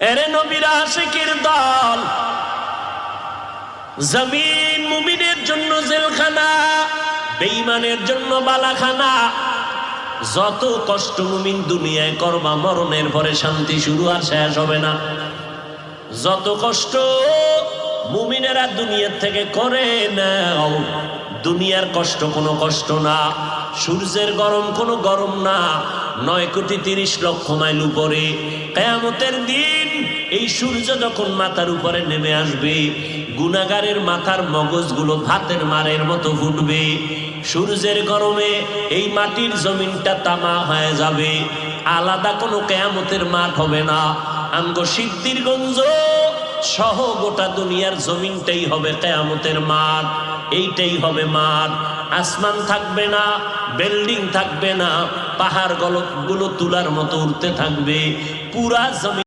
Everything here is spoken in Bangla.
এরে নবীর আশিকের দল, জমিন মুমিনের জন্য জেলখানা, বেঈমানের জন্য বালাখানা। যত কষ্ট মুমিন দুনিয়ায় করবা, মরণের পরে শান্তি শুরু আর শেষ হবে না। যত কষ্ট মুমিনেরা দুনিয়ার থেকে করে নাও, দুনিয়ার কষ্ট কোনো কষ্ট না, সূর্যের গরম কোনো গরম না। 9,30,00,000 মাইল উপরে কিয়ামতের দিন এই সূর্য যখন মাথার উপরে নেমে আসবে, গুনাহগারের মাথার মগজগুলো ভাতের মারের মতো ফুটবে। সূর্যের গরমে এই মাটির জমিনটা তামা হয়ে যাবে। আলাদা কোনো কিয়ামতের মাঠ হবে না। আমগো সিদ্ধিরগঞ্জ সহ গোটা দুনিয়ার জমিনটাই হবে কিয়ামতের মাঠ। এইটাই হবে মাঠ। আসমান থাকবে না, বিল্ডিং থাকবে না, পাহাড় গুলো তুলার মতো উঠতে থাকবে। পুরা জমিন